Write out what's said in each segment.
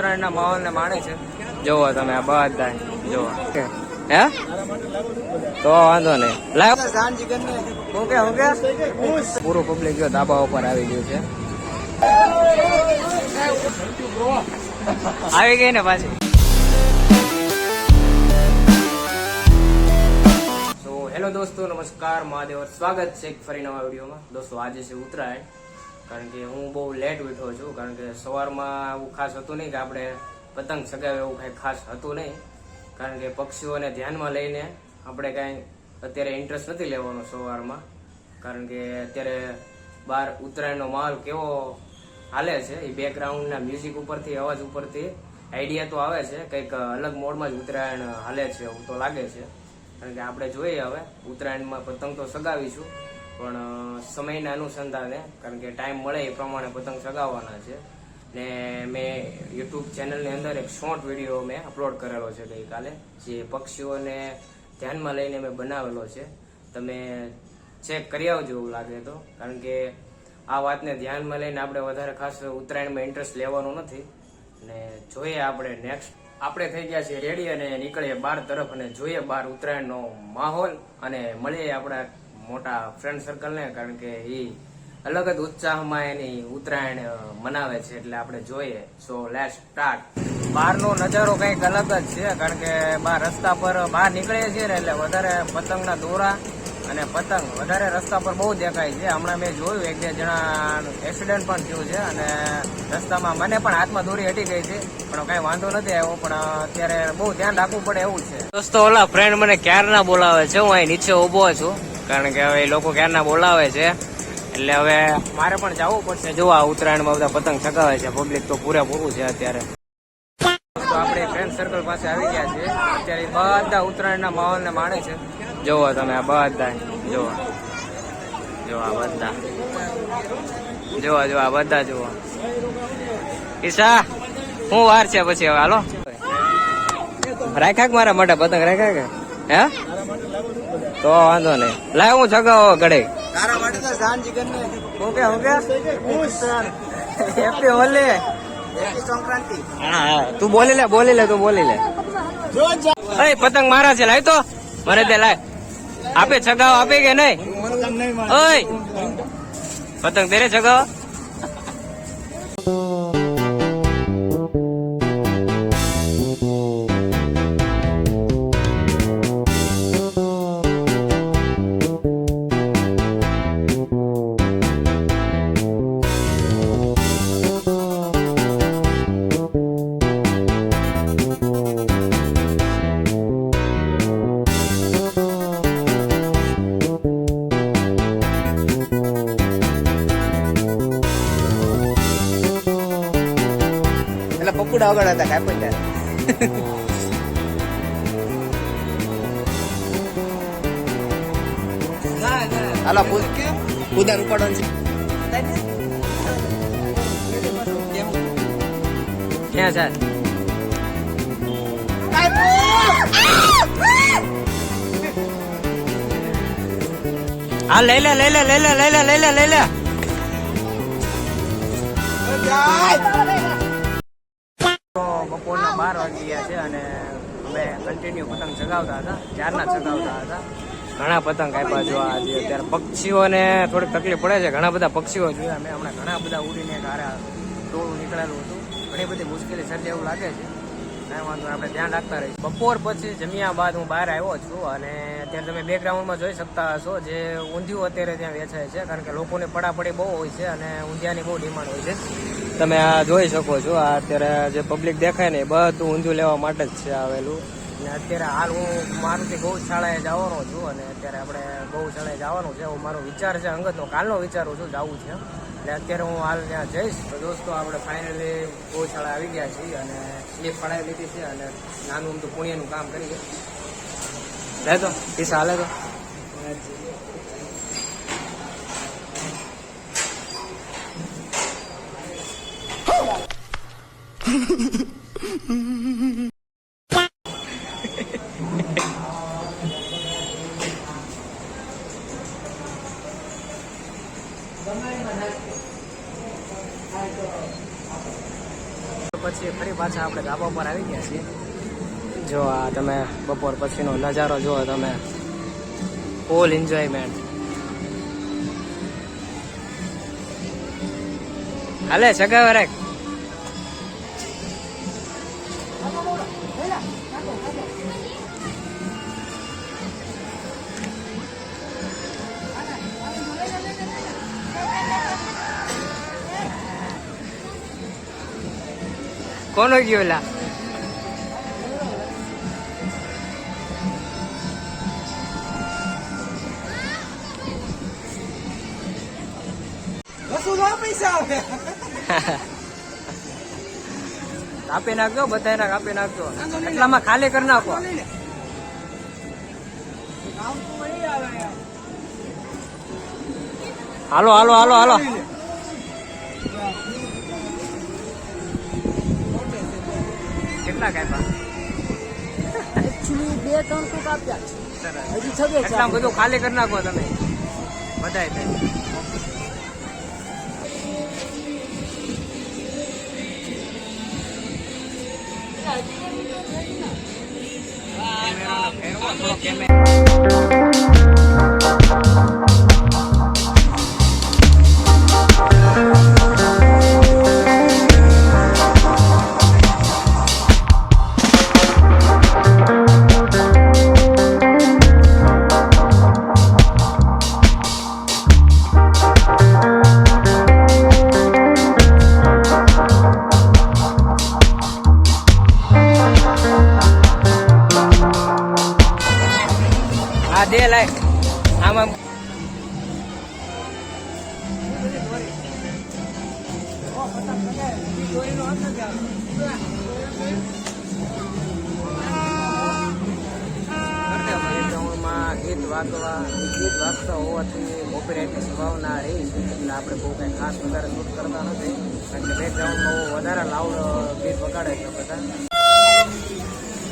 ઉત્તરાયણના માહોલને માણે છે. જોવો તમે આ બધા જોવો હે તો વાંધો નહીં. લાવ પૂરું પબ્લિક જો ધાબા ઉપર આવી ગયું છે. આવી ગઈ ને પાછી. તો હેલો દોસ્તો, નમસ્કાર, મહાદેવ, સ્વાગત છે ફરી નવા વિડીયોમાં. દોસ્તો આજે છે ઉત્તરાયણ. કારણ કે હું બહુ લેટ ઉઠ્યો છું, કારણ કે સવારમાં એવું ખાસ હતું નહીં કે આપણે પતંગ ચગાવે, એવું કાંઈ ખાસ હતું નહીં. કારણ કે પક્ષીઓને ધ્યાનમાં લઈને આપણે કાંઈ અત્યારે ઇન્ટરેસ્ટ નથી લેવાનો સવારમાં. કારણ કે અત્યારે બહાર ઉત્તરાયણનો માહોલ કેવો હાલે છે એ બેકગ્રાઉન્ડના મ્યુઝિક ઉપરથી, અવાજ ઉપરથી આઈડિયા તો આવે છે કંઈક અલગ મોડમાં જ ઉત્તરાયણ હાલે છે એવું તો લાગે છે. કારણ કે આપણે જોઈએ હવે ઉત્તરાયણમાં પતંગ તો ચગાવીશું, પણ સમયના અનુસંધાને, કારણ કે ટાઈમ મળે એ પ્રમાણે પતંગ ચગાવવાના છે. ને મેં યુટ્યુબ ચેનલની અંદર એક શોર્ટ વિડીયો મેં અપલોડ કરેલો છે ગઈકાલે, જે પક્ષીઓને ધ્યાનમાં લઈને મેં બનાવેલો છે. તમે ચેક કરી આવજો એવું લાગે તો. કારણ કે આ વાતને ધ્યાનમાં લઈને આપણે વધારે ખાસ ઉત્તરાયણમાં ઇન્ટરેસ્ટ લેવાનું નથી. ને જોઈએ આપણે નેક્સ્ટ આપણે થઈ ગયા છીએ રેડી અને નીકળીએ બહાર તરફ અને જોઈએ બહાર ઉત્તરાયણનો માહોલ અને મળીએ આપણા મોટા ફ્રેન્ડ સર્કલને. કારણ કે એ અલગ જ ઉત્સાહમાં એની ઉત્તરાયણ મનાવે છે, એટલે આપણે જોઈએ. So let's start. બહારનો નજારો કંઈક અલગ જ છે, કારણ કે બહાર રસ્તા પર બહાર નીકળીએ છીએ ને એટલે વધારે પતંગના દોરા અને પતંગ વધારે રસ્તા પર બહુ દેખાય છે. હમણાં મેં જોયું એક બે જણા એક્સિડન્ટ પણ થયું છે અને રસ્તામાં મને પણ હાથમાં દોરી હટી ગઈ છે, પણ કઈ વાંધો નથી આવ્યો. પણ અત્યારે બહુ ધ્યાન રાખવું પડે એવું છે. દોસ્તો ઓલા ફ્રેન્ડ મને ક્યારના બોલાવે છે, હું અહીં નીચે ઉભો છું. કારણ કે હવે એ લોકો ક્યારના બોલાવે છે એટલે હવે મારે પણ જવું પડશે. જો આ ઉત્તરાયણમાં બધા પતંગ ચગાવે છે, પબ્લિક તો પૂરેપૂરું છે અત્યારે. તો આપણે ફ્રેન્ડ સર્કલ પાસે આવી ગયા છે અત્યારે. બધા ઉત્તરાયણના માહોલને માણે છે. જોવો તમે આ બધા જોવો, જો આ બધા જોવા જો આ બધા જોવો. ઈશા હું વાર છે પછી હવે હાલો રાખ્યા મારા માટે પતંગ રાખ્યા કે હે તો વાંધો નહીં. લાવ હું ચગાવો ઘડે હેપી હોલી સંક્રાંતિ. હા તું બોલી લે તું બોલી લે. પતંગ મારા છે, લાવ તો મને તે લાય. આપે ચગાવો આપે કે નહીં? ઓય પતંગ તેરે ચગાવો. પકુડા વગર હતા કાંઈ પણ હાલો કુદાન ઉપાડવાનું છે. ક્યાં છે? હા લઈ લે બપોરના 12 વાગી ગયા છે અને અમે કન્ટિન્યુ પતંગ ચગાવતા હતા, ચારના ચગાવતા હતા. ઘણા પતંગ કાપ્યા જો આજે. અત્યારે પક્ષીઓને થોડીક તકલીફ પડે છે, ઘણા બધા પક્ષીઓ જોયા મેં હમણાં, ઘણા બધા ઉડીને ગારા ટોળું નીકળેલું હતું. ઘણી બધી મુશ્કેલી સર્જે એવું લાગે છે. કાંઈ વાંધો આપણે ધ્યાન રાખતા રહીએ. બપોર પછી જમ્યા બાદ હું બહાર આવ્યો છું અને અત્યારે તમે બેકગ્રાઉન્ડમાં જોઈ શકતા હશો જે ઊંધિયું અત્યારે ત્યાં વેચાય છે. કારણ કે લોકોની પડાપડી બહુ હોય છે અને ઊંધિયાની બહુ ડિમાન્ડ હોય છે. તમે આ જોઈ શકો છો, આ અત્યારે જે પબ્લિક દેખાય ને એ બધું ઊંધિયું લેવા માટે જ છે આવેલું. અને અત્યારે હાલ હું મારુતિ ગૌશાળાએ જવાનો છું અને અત્યારે આપણે ગૌશાળાએ જવાનું છે. હું મારો વિચાર છે અંગતનો, કાલનો વિચારું છું જવું છે. એટલે અત્યારે હું હાલ ત્યાં જઈશ. તો દોસ્તો આપણે ફાઇનલી ગૌશાળા આવી ગયા છીએ અને સ્લીપ પડાવી લીધી છે અને નાનું અમથું પુણ્યનું કામ કરીએ. લે તો પૈસા હાલે તો પછી ફરી પાછા આપણે ધાબા પર આવી ગયા છીએ. જો આ તમે બપોર પછીનો નજારો જુઓ તમે, ફૂલ એન્જોયમેન્ટ. હાલે સગાવે રાખ. કોનો ગયો લા? કાપી નાખજો, બધા કાપી નાખજો. એટલામાં ખાલી કરી નાખો. હાલો હાલો હાલો હાલો. કેટલા કાપ્યા? એકચ્યુઅલી 2-3 તો કાપ્યા છે. હજી છગે છે. એટલા બધું ખાલી કરી નાખો તમે બધાય. દે લાય આમાં. ગીત વાગતા હોવાથી કોપીરાઇટની સંભાવના રહી છે, એટલે આપણે બહુ કઈ ખાસ વધારે શૂટ કરતા નથી, કારણ કે બેકગ્રાઉન્ડમાં બહુ વધારે લાઉડ ગીત વગાડે છે બધા.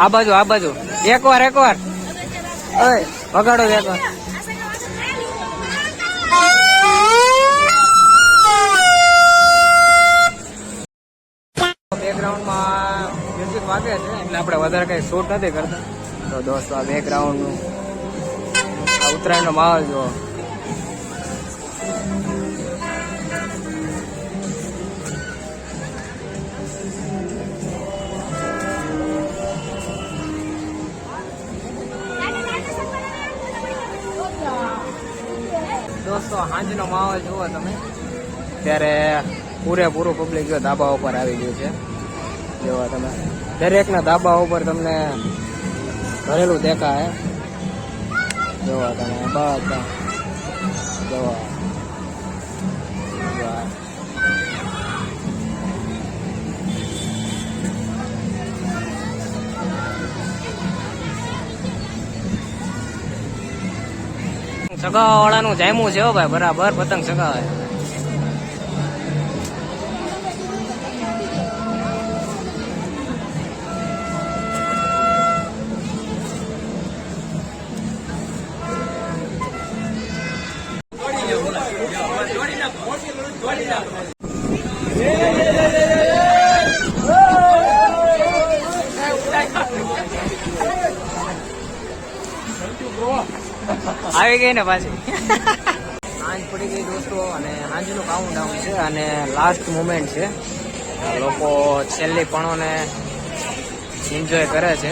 આ બાજુ એકવાર વગાડો એકવાર. બેકગ્રાઉન્ડમાં મ્યુઝિક વાગે છે એટલે આપણે વધારે કઈ શૂટ નથી કરતા. તો દોસ્તો આ બેકગ્રાઉન્ડ આ ઉત્તરાયણનો માહોલ જુઓ. દોસ્તો સાંજનો માહોલ જુઓ તમે, ત્યારે પૂરેપૂરું પબ્લિક જો ધાબા ઉપર આવી ગયું છે. જોવા તમે દરેકના ધાબા ઉપર તમને ભરેલું દેખાય. જોવા તમે બધા જોવા. સગાવા વાળાનું જામ્યું છે ભાઈ, બરાબર પતંગ સગાવે. આવી ગઈ ને પાછી. સાંજ પડી ગઈ દોસ્તો, અને સાંજનું કાઉન્ટડાઉન છે અને લાસ્ટ મોમેન્ટ છે. લોકો છેલ્લી પણોને એન્જોય કરે છે.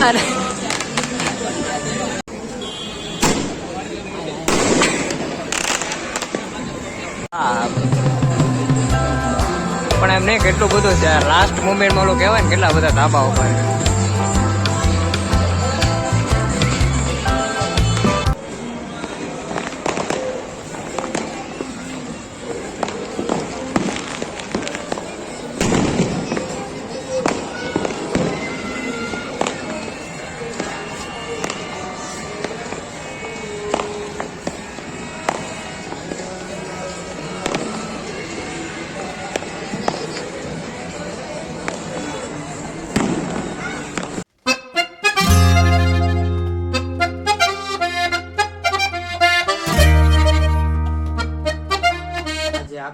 અરે પણ એમ નહીં, કેટલું બધું છે લાસ્ટ મોમેન્ટમાં ઓલું કહેવાય ને, કેટલા બધા ધાબા ઉપર.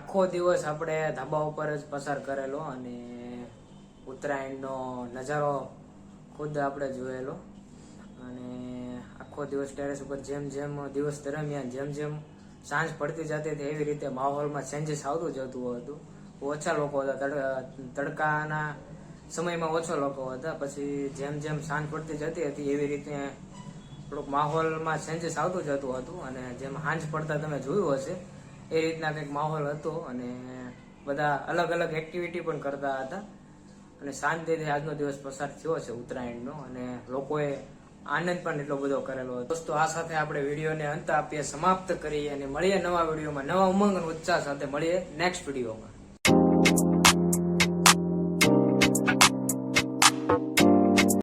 આખો દિવસ આપણે ધાબા ઉપર જ પસાર કરેલો અને ઉત્તરાયણનો નજારો ખુદ આપણે જોયેલો. અને આખો દિવસ ટેરેસ ઉપર જેમ જેમ દિવસ દરમિયાન જેમ જેમ સાંજ પડતી જતી હતી એવી રીતે માહોલમાં ચેન્જીસ આવતું જતું હતું. ઓછા લોકો હતા, તડકાના સમયમાં ઓછા લોકો હતા. પછી જેમ જેમ સાંજ પડતી જતી હતી એવી રીતે થોડુંક માહોલમાં ચેન્જીસ આવતું જતું હતું. અને જેમ સાંજ પડતા તમે જોયું હશે એ રીતના કંઈક માહોલ હતો. અને બધા અલગ અલગ એક્ટિવિટી પણ કરતા હતા. અને શાંતિથી આજનો દિવસ પસાર થયો છે ઉત્તરાયણનો. અને લોકોએ આનંદ પણ એટલો બધો કરેલો હતો. દોસ્તો, આ સાથે આપણે વિડીયોને અંત આપીએ, સમાપ્ત કરીએ અને મળીએ નવા વિડીયોમાં, નવા ઉમંગ અને ઉત્સાહ સાથે મળીએ નેક્સ્ટ વિડીયોમાં.